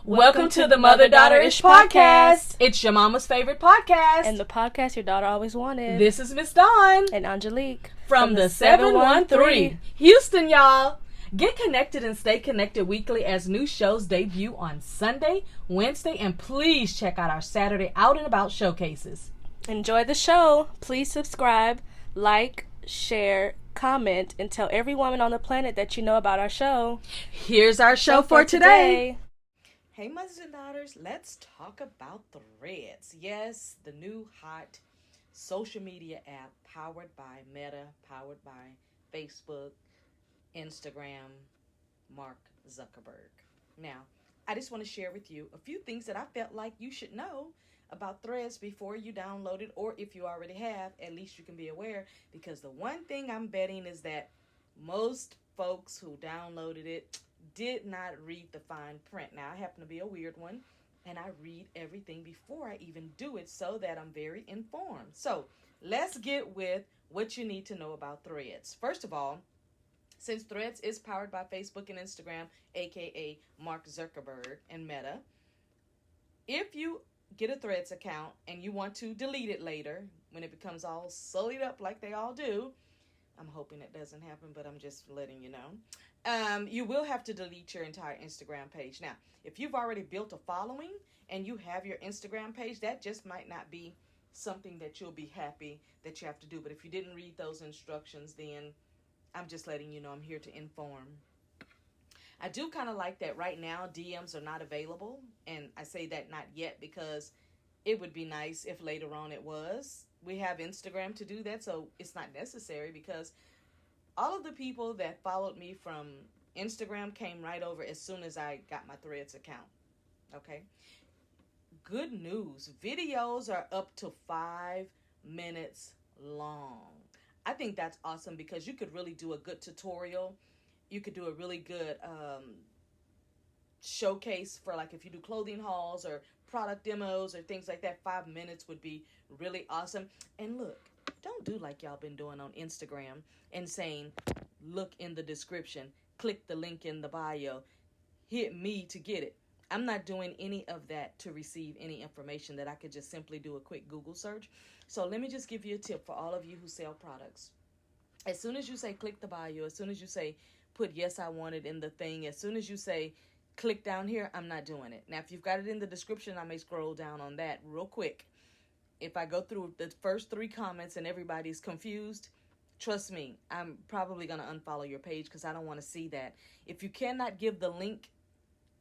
Welcome to the Mother-Daughter-ish podcast. It's your mama's favorite podcast. And the podcast your daughter always wanted. This is Miss Dawn. And Angelique. From the 713. Houston, y'all. Get connected and stay connected weekly as new shows debut on Sunday, Wednesday, and please check out our Saturday Out and About showcases. Enjoy the show. Please subscribe, like, share, comment, and tell every woman on the planet that you know about our show. Here's our show for today. Hey, mothers and daughters, let's talk about Threads. Yes, the new hot social media app powered by Meta, powered by Facebook, Instagram, Mark Zuckerberg. Now, I just want to share with you a few things that I felt like you should know about Threads before you download it, or if you already have, at least you can be aware, because the one thing I'm betting is that most folks who downloaded it did not read the fine print. Now, I happen to be a weird one, and I read everything before I even do it so that I'm very informed. So, let's get with what you need to know about Threads. First of all, since Threads is powered by Facebook and Instagram, aka Mark Zuckerberg and Meta, if you get a Threads account and you want to delete it later, when it becomes all sullied up like they all do, I'm hoping it doesn't happen, but I'm just letting you know. You will have to delete your entire Instagram page. Now, if you've already built a following and you have your Instagram page, that just might not be something that you'll be happy that you have to do. But if you didn't read those instructions, then I'm just letting you know I'm here to inform. I do kind of like that right now DMs are not available. And I say that not yet because it would be nice if later on it was. We have Instagram to do that, so it's not necessary because all of the people that followed me from Instagram came right over as soon as I got my Threads account. Okay? Good news. Videos are up to 5 minutes long. I think that's awesome because you could really do a good tutorial. You could do a really good showcase for, like, if you do clothing hauls or product demos or things like that. 5 minutes would be really awesome. And look, don't do like y'all been doing on Instagram and saying, look in the description, click the link in the bio, hit me to get it. I'm not doing any of that to receive any information that I could just simply do a quick Google search. So let me just give you a tip for all of you who sell products. As soon as you say click the bio, as soon as you say put yes I want it in the thing, as soon as you say click down here, I'm not doing it. Now, if you've got it in the description, I may scroll down on that real quick. If I go through the first 3 comments and everybody's confused, trust me, I'm probably going to unfollow your page because I don't want to see that. If you cannot give the link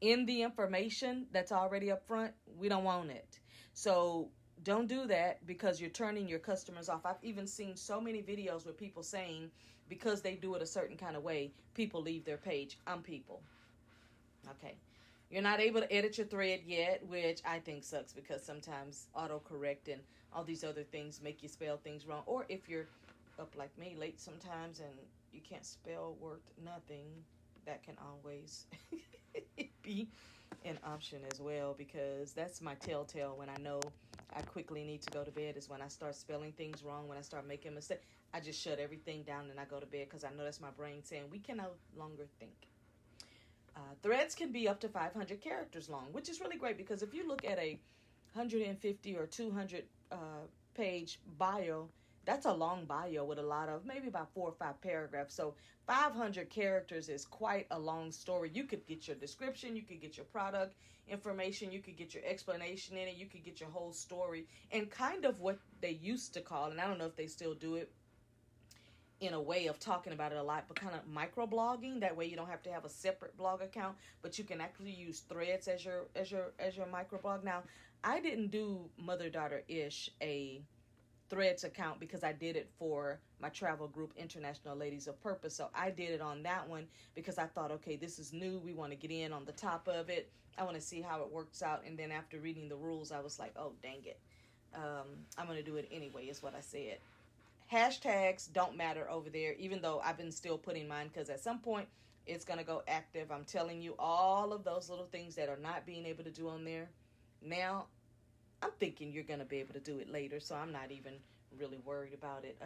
in the information that's already up front, we don't want it. So don't do that because you're turning your customers off. I've even seen so many videos with people saying because they do it a certain kind of way, people leave their page. I'm people. Okay. You're not able to edit your thread yet, which I think sucks because sometimes autocorrect and all these other things make you spell things wrong. Or if you're up like me late sometimes and you can't spell worth nothing, that can always be an option as well, because that's my telltale when I know I quickly need to go to bed is when I start spelling things wrong, when I start making mistakes. I just shut everything down and I go to bed because I know that's my brain saying we can no longer think. Threads can be up to 500 characters long, which is really great because if you look at a 150 or 200 page bio, that's a long bio with a lot of maybe about 4 or 5 paragraphs. So 500 characters is quite a long story. You could get your description, you could get your product information, you could get your explanation in it, you could get your whole story, and kind of what they used to call, and I don't know if they still do it in a way of talking about it a lot, but kind of microblogging. That way you don't have to have a separate blog account, but you can actually use Threads as your microblog. Now, I didn't do Mother-Daughter-ish a Threads account because I did it for my travel group, International Ladies of Purpose. So I did it on that one because I thought, okay, this is new. We want to get in on the top of it. I want to see how it works out. And then after reading the rules, I was like, oh, dang it. I'm going to do it anyway, is what I said. Hashtags don't matter over there, even though I've been still putting mine because at some point it's going to go active. I'm telling you, all of those little things that are not being able to do on there now, I'm thinking you're going to be able to do it later, so I'm not even really worried about it.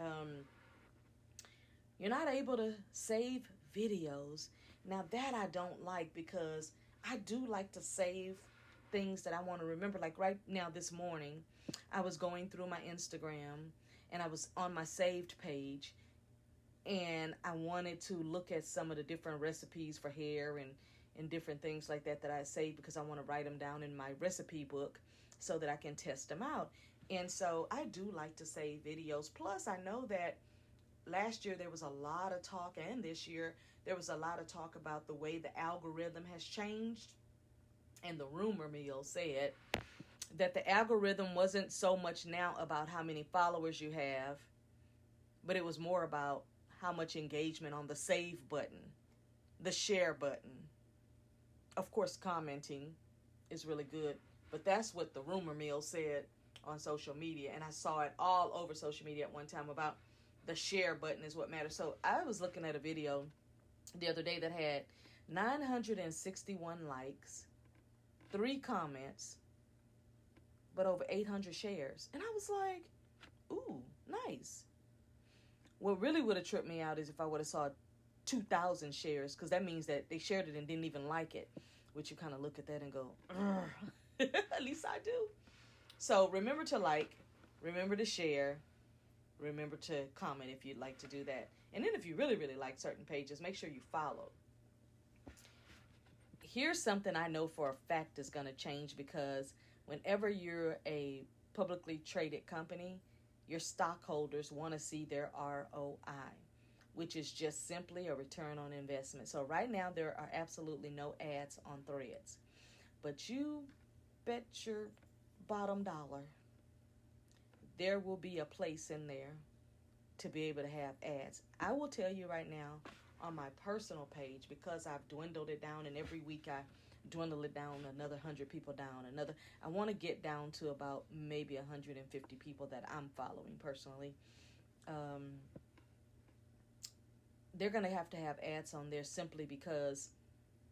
You're not able to save videos. Now, that I don't like because I do like to save things that I want to remember. Like right now this morning, I was going through my Instagram and I was on my saved page, and I wanted to look at some of the different recipes for hair and different things like that I saved, because I want to write them down in my recipe book so that I can test them out. And so I do like to save videos. Plus, I know that last year there was a lot of talk, and this year there was a lot of talk about the way the algorithm has changed. And the rumor mill said that the algorithm wasn't so much now about how many followers you have, but it was more about how much engagement on the save button, the share button. Of course, commenting is really good, but that's what the rumor mill said on social media. And I saw it all over social media at one time about the share button is what matters. So I was looking at a video the other day that had 961 likes, 3 comments, but over 800 shares. And I was like, ooh, nice. What really would have tripped me out is if I would have saw 2,000 shares, because that means that they shared it and didn't even like it, which you kind of look at that and go, at least I do. So remember to like, remember to share, remember to comment if you'd like to do that. And then if you really, really like certain pages, make sure you follow. Here's something I know for a fact is going to change, because whenever you're a publicly traded company, your stockholders want to see their ROI, which is just simply a return on investment. So right now there are absolutely no ads on Threads, but you bet your bottom dollar there will be a place in there to be able to have ads. I will tell you right now, on my personal page, because I've dwindled it down, and every week I dwindle it down another 100 people down, I want to get down to about maybe 150 people that I'm following personally. They're going to have ads on there, simply because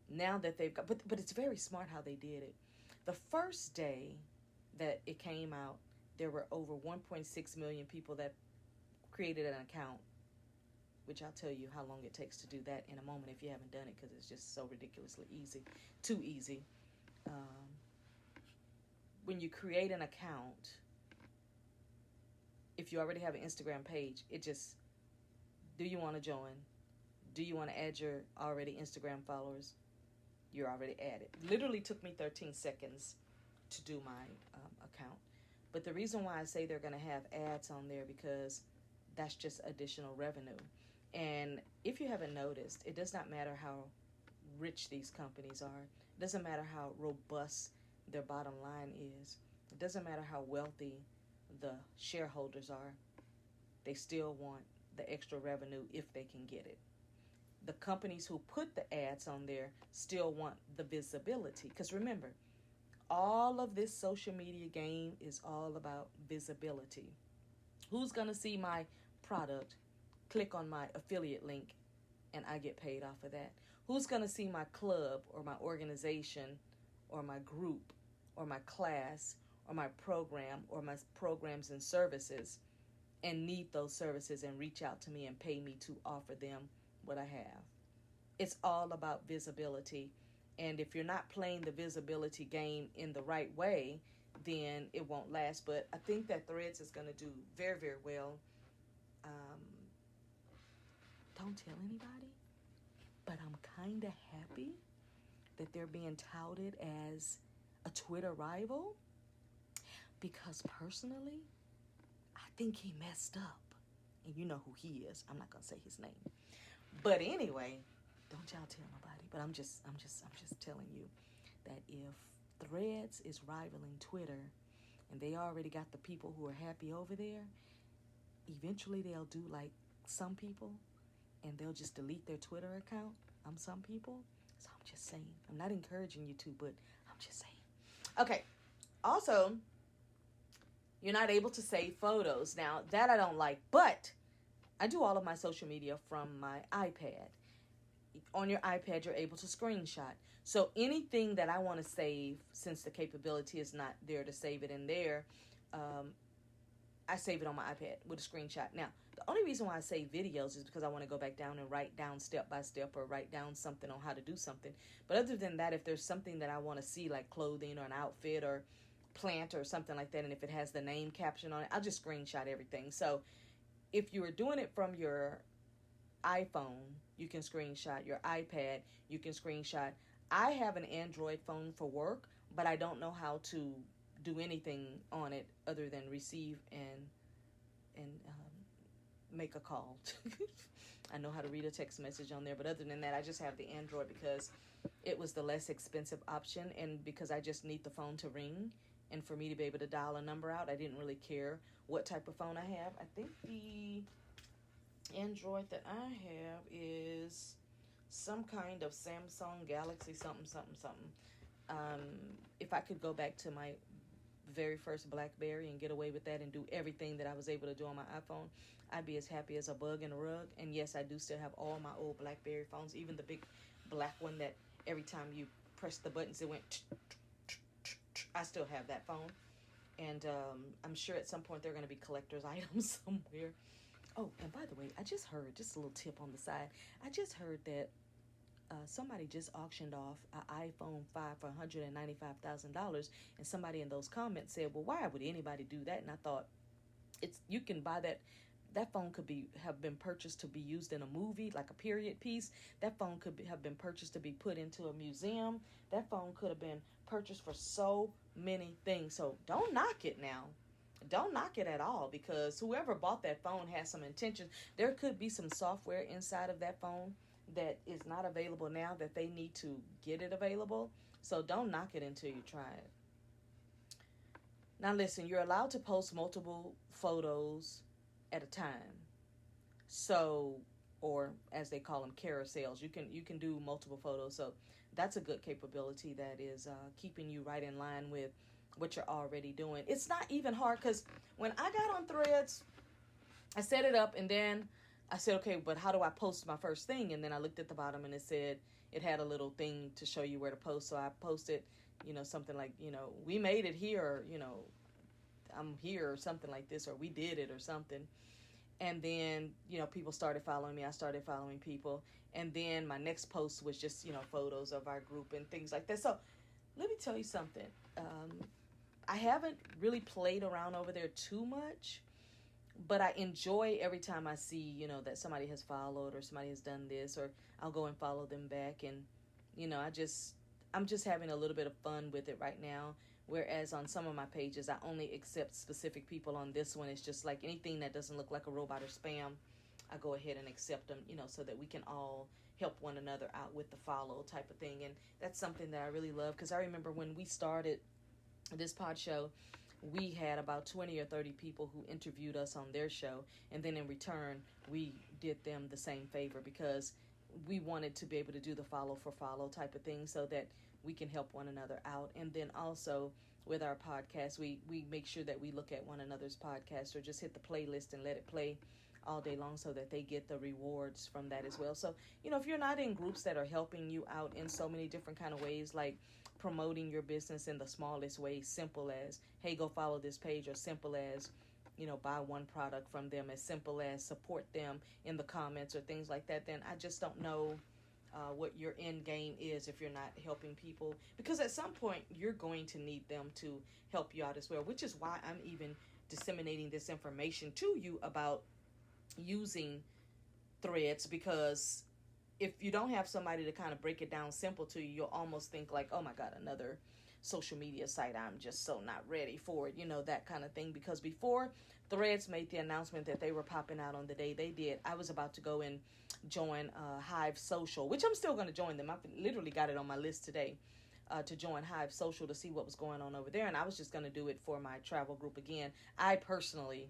now that they've got, but it's very smart how they did it. The first day that it came out, there were over 1.6 million people that created an account, which I'll tell you how long it takes to do that in a moment if you haven't done it, because it's just so ridiculously easy, too easy. When you create an account, if you already have an Instagram page, it just, do you want to join? Do you want to add your already Instagram followers? You're already added. Literally took me 13 seconds to do my account. But the reason why I say they're going to have ads on there, because that's just additional revenue. And if you haven't noticed, it does not matter how rich these companies are. It doesn't matter how robust their bottom line is. It doesn't matter how wealthy the shareholders are. They still want the extra revenue if they can get it. The companies who put the ads on there still want the visibility. Because remember, all of this social media game is all about visibility. Who's going to see my product, click on my affiliate link, and I get paid off of that? Who's going to see my club or my organization or my group or my class or my program or my programs and services and need those services and reach out to me and pay me to offer them what I have? It's all about visibility. And if you're not playing the visibility game in the right way, then it won't last. But I think that Threads is going to do very, very well. Don't tell anybody, but I'm kind of happy that they're being touted as a Twitter rival, because personally, I think he messed up. And you know who he is. I'm not going to say his name. But anyway, don't y'all tell nobody. But I'm just telling you that if Threads is rivaling Twitter and they already got the people who are happy over there, eventually they'll do like some people and they'll just delete their Twitter account. Some people. So I'm just saying. I'm not encouraging you to, but I'm just saying. Okay. Also, you're not able to save photos. Now, that I don't like, but I do all of my social media from my iPad. On your iPad, you're able to screenshot. So anything that I want to save, since the capability is not there to save it in there, I save it on my iPad with a screenshot. Now, the only reason why I save videos is because I want to go back down and write down step by step or write down something on how to do something. But other than that, if there's something that I want to see, like clothing or an outfit or plant or something like that, and if it has the name caption on it, I'll just screenshot everything. So if you are doing it from your iPhone, you can screenshot. Your iPad, you can screenshot. I have an Android phone for work, but I don't know how to do anything on it other than receive and make a call. I know how to read a text message on there, but other than that, I just have the Android because it was the less expensive option, and because I just need the phone to ring and for me to be able to dial a number out. I didn't really care what type of phone I have. I think the Android that I have is some kind of Samsung Galaxy something. If I could go back to my very first BlackBerry and get away with that and do everything that I was able to do on my iPhone, I'd be as happy as a bug in a rug. And yes, I do still have all my old BlackBerry phones, even the big black one that every time you press the buttons it went I still have that phone. And I'm sure at some point they're going to be collector's items somewhere. Oh, and by the way, I just heard, just a little tip on the side, I just heard that somebody just auctioned off an iPhone 5 for $195,000, and somebody in those comments said, well, why would anybody do that? And I thought, you can buy that phone could have been purchased to be used in a movie, like a period piece. That phone could have been purchased to be put into a museum. That phone could have been purchased for so many things. So don't knock it now. Don't knock it at all, because whoever bought that phone has some intentions. There could be some software inside of that phone that is not available now that they need to get it available. So don't knock it until you try it. Now listen, you're allowed to post multiple photos at a time. So, or as they call them, carousels. You can do multiple photos. So that's a good capability that is keeping you right in line with what you're already doing. It's not even hard, because when I got on Threads, I set it up and then I said, okay, but how do I post my first thing? And then I looked at the bottom and it had a little thing to show you where to post. So I posted, something like, we made it here, or, I'm here, or something like this, or we did it, or something. And then, people started following me. I started following people. And then my next post was just, photos of our group and things like that. So let me tell you something. I haven't really played around over there too much, but I enjoy every time I see, that somebody has followed or somebody has done this, or I'll go and follow them back. And, I'm just having a little bit of fun with it right now. Whereas on some of my pages, I only accept specific people. On this one, it's just like anything that doesn't look like a robot or spam, I go ahead and accept them, so that we can all help one another out with the follow type of thing. And that's something that I really love, because I remember when we started this pod show, we had about 20 or 30 people who interviewed us on their show, and then in return we did them the same favor, because we wanted to be able to do the follow for follow type of thing, so that we can help one another out. And then also with our podcast, we make sure that we look at one another's podcast, or just hit the playlist and let it play all day long, so that they get the rewards from that as well. So, if you're not in groups that are helping you out in so many different kind of ways, like promoting your business in the smallest way, simple as, hey, go follow this page, or simple as, buy one product from them, as simple as support them in the comments or things like that, then I just don't know what your end game is if you're not helping people, because at some point you're going to need them to help you out as well, which is why I'm even disseminating this information to you about using Threads, because if you don't have somebody to kind of break it down simple to you, you'll almost think like, oh my God, another social media site, I'm just so not ready for it, that kind of thing. Because before Threads made the announcement that they were popping out on the day they did, I was about to go and join Hive Social, which I'm still going to join them. I literally got it on my list today to join Hive Social to see what was going on over there. And I was just going to do it for my travel group again. I personally,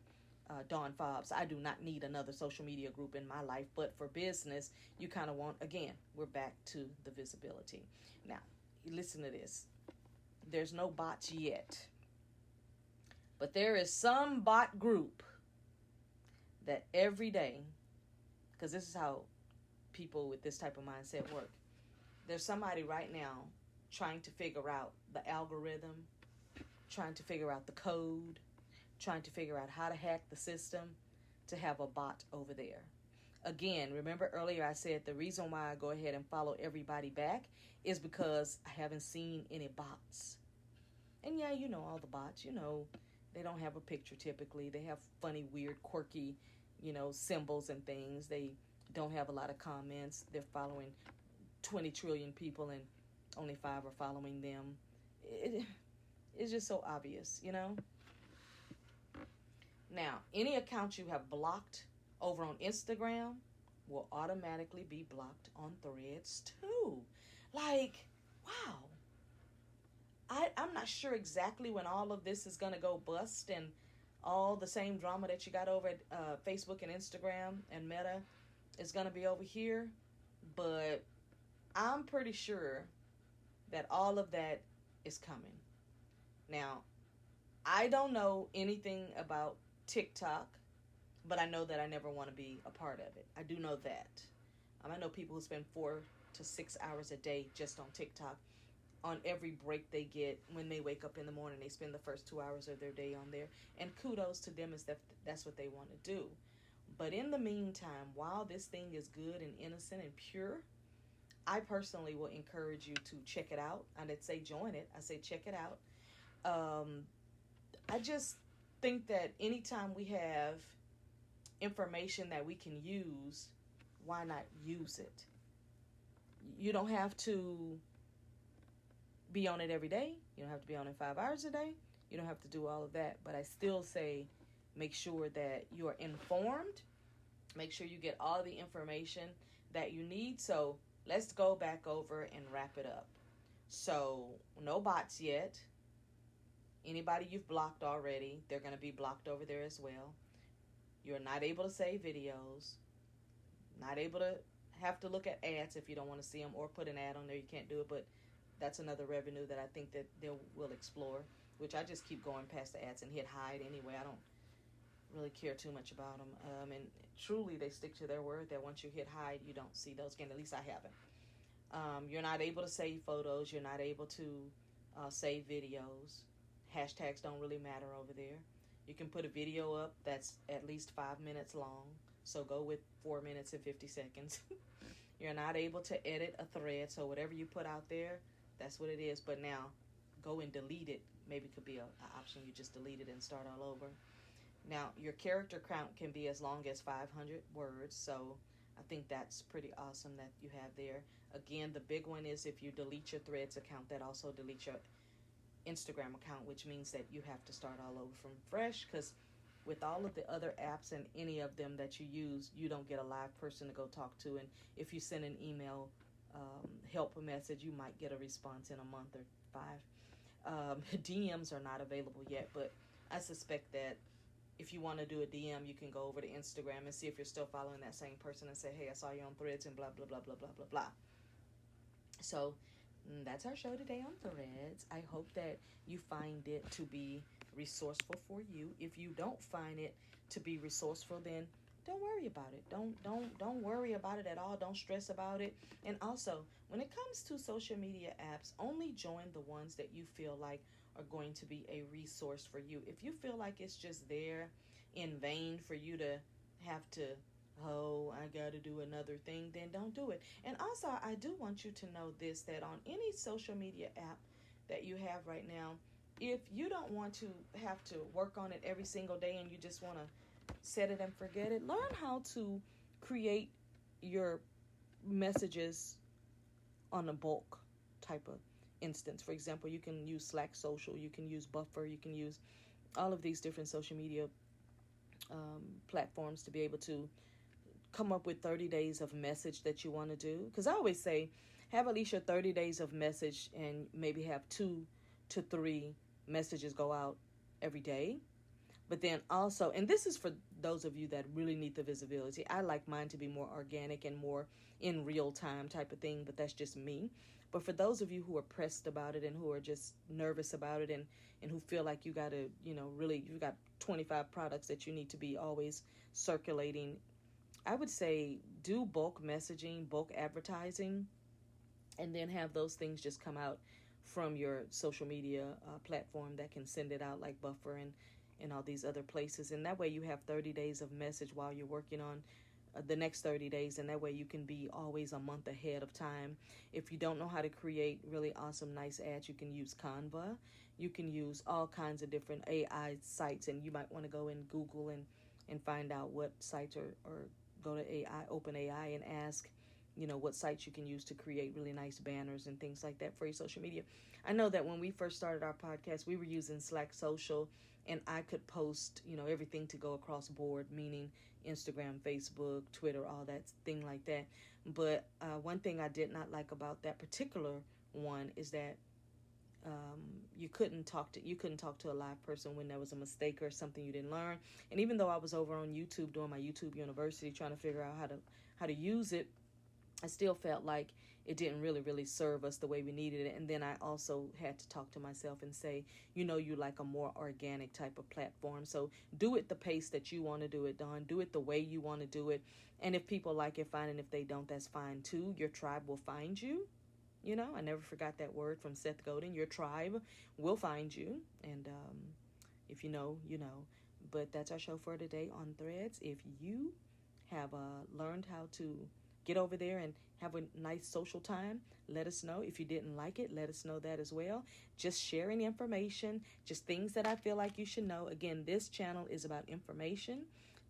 Dawn Fobbs, I do not need another social media group in my life, but for business, you kind of want, again, we're back to the visibility. Now, listen to this. There's no bots yet, but there is some bot group that every day, because this is how people with this type of mindset work, there's somebody right now trying to figure out the algorithm, trying to figure out the code, trying to figure out how to hack the system to have a bot over there. Again, remember earlier I said the reason why I go ahead and follow everybody back is because I haven't seen any bots. And yeah, you know all the bots, you know, they don't have a picture typically. They have funny, weird, quirky, you know, symbols and things. They don't have a lot of comments. They're following 20 trillion people and only 5 are following them. It's just so obvious, you know? Now, any account you have blocked over on Instagram will automatically be blocked on Threads too. Like, wow. I'm not sure exactly when all of this is going to go bust and all the same drama that you got over at Facebook and Instagram and Meta is going to be over here. But I'm pretty sure that all of that is coming. Now, I don't know anything about TikTok, but I know that I never want to be a part of it. I do know that. I know people who spend 4 to 6 hours a day just on TikTok. On every break they get when they wake up in the morning, they spend the first 2 hours of their day on there. And kudos to them, is that's what they want to do. But in the meantime, while this thing is good and innocent and pure, I personally will encourage you to check it out. I didn't say join it. I say check it out. I just think that anytime we have information that we can use, why not use it? You don't have to be on it every day. You don't have to be on it 5 hours a day. You don't have to do all of that. But I still say make sure that you are informed. Make sure you get all the information that you need. So let's go back over and wrap it up. So no bots yet. Anybody you've blocked already, they're going to be blocked over there as well. You're not able to save videos. Not able to have to look at ads if you don't want to see them, or put an ad on there. You can't do it, but that's another revenue that I think that they will explore, which I just keep going past the ads and hit hide anyway. I don't really care too much about them. And truly, they stick to their word that once you hit hide, you don't see those again. At least I haven't. You're not able to save photos. You're not able to save videos. Hashtags don't really matter over there. You can put a video up that's at least 5 minutes long. So go with 4 minutes and 50 seconds. You're not able to edit a thread. So whatever you put out there, that's what it is. But now go and delete it. Maybe it could be an option. You just delete it and start all over. Now, your character count can be as long as 500 words. So I think that's pretty awesome that you have there. Again, the big one is if you delete your Threads account, that also deletes your Instagram account, which means that you have to start all over from fresh, because with all of the other apps and any of them that you use, you don't get a live person to go talk to. And if you send an email help message, you might get a response in a month or 5. DMs are not available yet, but I suspect that if you want to do a DM, you can go over to Instagram and see if you're still following that same person and say, hey, I saw you on Threads and blah, blah, blah, blah, blah, blah, blah. So that's our show today on Threads. I hope that you find it to be resourceful for you. If you don't find it to be resourceful, then don't worry about it. Don't worry about it at all. Don't stress about it. And also, when it comes to social media apps, only join the ones that you feel like are going to be a resource for you. If you feel like it's just there in vain for you to have to, oh, I got to do another thing, then don't do it. And also, I do want you to know this, that on any social media app that you have right now, if you don't want to have to work on it every single day and you just want to set it and forget it, learn how to create your messages on a bulk type of instance. For example, you can use Slack Social, you can use Buffer, you can use all of these different social media platforms to be able to come up with 30 days of message that you want to do. Because I always say, have at least your 30 days of message and maybe have 2 to 3 messages go out every day. But then also, and this is for those of you that really need the visibility. I like mine to be more organic and more in real time type of thing, but that's just me. But for those of you who are pressed about it and who are just nervous about it and who feel like you got to, really, you got 25 products that you need to be always circulating, I would say do bulk messaging, bulk advertising, and then have those things just come out from your social media platform that can send it out like Buffer and all these other places. And that way you have 30 days of message while you're working on the next 30 days, and that way you can be always a month ahead of time. If you don't know how to create really awesome, nice ads, you can use Canva. You can use all kinds of different AI sites, and you might want to go and Google and find out what sites or go to OpenAI and ask, what sites you can use to create really nice banners and things like that for your social media. I know that when we first started our podcast, we were using Slack Social, and I could post, everything to go across board, meaning Instagram, Facebook, Twitter, all that thing like that. But one thing I did not like about that particular one is that you couldn't talk to a live person when there was a mistake or something you didn't learn. And even though I was over on YouTube doing my YouTube University trying to figure out how to use it, I still felt like it didn't really serve us the way we needed it. And then I also had to talk to myself and say, you like a more organic type of platform. So do it the pace that you want to do it, Dawn. Do it the way you want to do it. And if people like it, fine. And if they don't, that's fine too. Your tribe will find you. I never forgot that word from Seth Godin. Your tribe will find you. And if you know, you know. But that's our show for today on Threads. If you have learned how to get over there and have a nice social time, let us know. If you didn't like it, let us know that as well. Just sharing information, just things that I feel like you should know. Again, this channel is about information.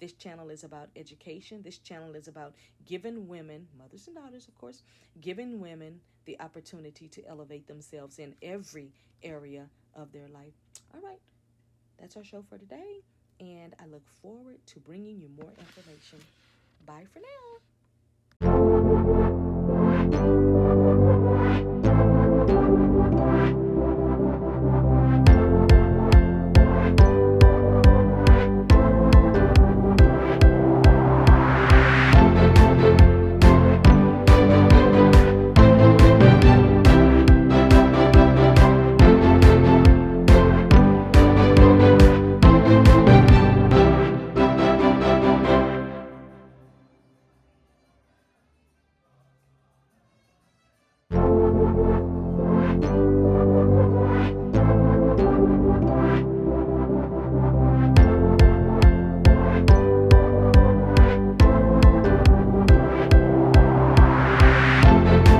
This channel is about education. This channel is about giving women, mothers and daughters, of course, giving women the opportunity to elevate themselves in every area of their life. All right, that's our show for today, and I look forward to bringing you more information. Bye for now.